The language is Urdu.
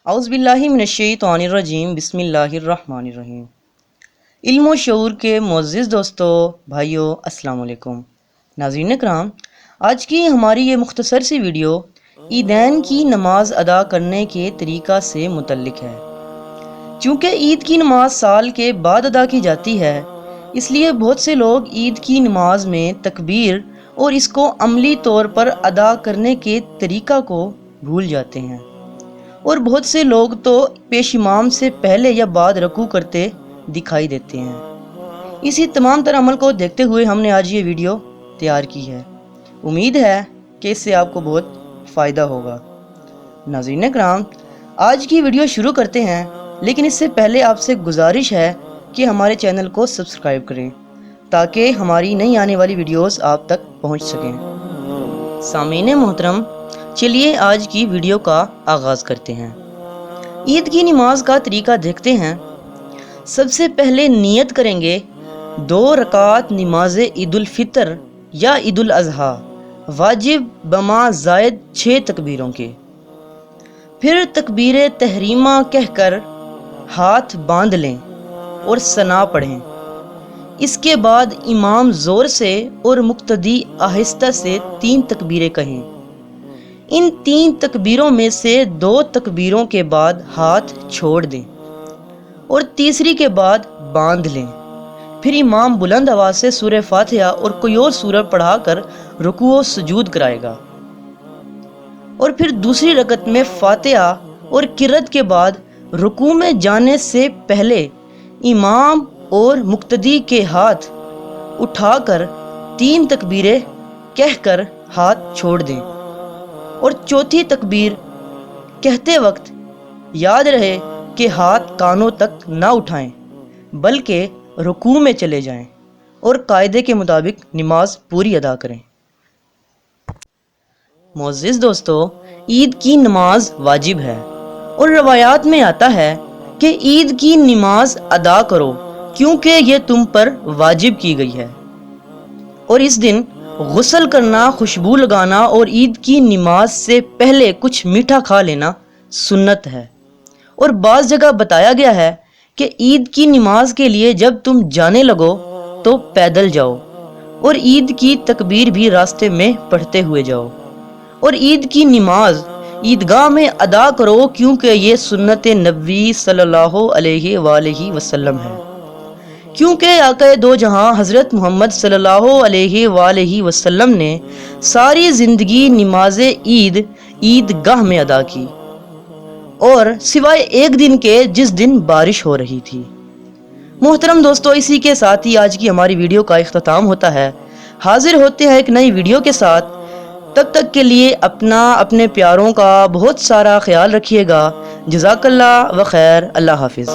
اعوذ باللہ من الشیطان الرجیم بسم اللہ الرحمن الرحیم۔ علم و شعور کے معزز دوستو، بھائیو، السلام علیکم۔ ناظرین کرام، آج کی ہماری یہ مختصر سی ویڈیو عیدین کی نماز ادا کرنے کے طریقہ سے متعلق ہے۔ چونکہ عید کی نماز سال کے بعد ادا کی جاتی ہے، اس لیے بہت سے لوگ عید کی نماز میں تکبیر اور اس کو عملی طور پر ادا کرنے کے طریقہ کو بھول جاتے ہیں، اور بہت سے لوگ تو پیش امام سے پہلے یا بعد رکوع کرتے دکھائی دیتے ہیں۔ اسی تمام تر عمل کو دیکھتے ہوئے ہم نے آج یہ ویڈیو تیار کی ہے۔ امید ہے کہ اس سے آپ کو بہت فائدہ ہوگا۔ ناظرین کرام، آج کی ویڈیو شروع کرتے ہیں، لیکن اس سے پہلے آپ سے گزارش ہے کہ ہمارے چینل کو سبسکرائب کریں تاکہ ہماری نئی آنے والی ویڈیوز آپ تک پہنچ سکیں۔ سامعین محترم، چلیے آج کی ویڈیو کا آغاز کرتے ہیں۔ عید کی نماز کا طریقہ دیکھتے ہیں۔ سب سے پہلے نیت کریں گے 2 رکعت نماز عید الفطر یا عید الاضحیٰ واجب بما زائد 6 تکبیروں کے۔ پھر تکبیر تحریمہ کہہ کر ہاتھ باندھ لیں اور ثنا پڑھیں۔ اس کے بعد امام زور سے اور مقتدی آہستہ سے 3 تکبیریں کہیں۔ ان 3 تکبیروں میں سے 2 تکبیروں کے بعد ہاتھ چھوڑ دیں اور تیسری کے بعد باندھ لیں۔ پھر امام بلند آواز سے سورہ فاتحہ اور کوئی اور سورہ پڑھا کر رکوع و سجود کرائے گا، اور پھر دوسری رکعت میں فاتحہ اور قرات کے بعد رکوع میں جانے سے پہلے امام اور مقتدی کے ہاتھ اٹھا کر 3 تکبیریں کہہ کر ہاتھ چھوڑ دیں، اور چوتھی تکبیر کہتے وقت یاد رہے کہ ہاتھ کانوں تک نہ اٹھائیں بلکہ رکوع میں چلے جائیں اور قاعدے کے مطابق نماز پوری ادا کریں۔ معزز دوستو، عید کی نماز واجب ہے، اور روایات میں آتا ہے کہ عید کی نماز ادا کرو کیونکہ یہ تم پر واجب کی گئی ہے، اور اس دن غسل کرنا، خوشبو لگانا اور عید کی نماز سے پہلے کچھ میٹھا کھا لینا سنت ہے۔ اور بعض جگہ بتایا گیا ہے کہ عید کی نماز کے لیے جب تم جانے لگو تو پیدل جاؤ، اور عید کی تکبیر بھی راستے میں پڑھتے ہوئے جاؤ، اور عید کی نماز عیدگاہ میں ادا کرو کیونکہ یہ سنت نبوی صلی اللہ علیہ وآلہ وسلم ہے۔ کیونکہ آقا دو جہاں حضرت محمد صلی اللہ علیہ وآلہ وسلم نے ساری زندگی نماز عیدگاہ میں ادا کی، اور سوائے ایک دن کے جس دن بارش ہو رہی تھی۔ محترم دوستو، اسی کے ساتھ ہی آج کی ہماری ویڈیو کا اختتام ہوتا ہے۔ حاضر ہوتے ہیں ایک نئی ویڈیو کے ساتھ، تب تک کے لیے اپنے پیاروں کا بہت سارا خیال رکھیے گا۔ جزاک اللہ و خیر، اللہ حافظ۔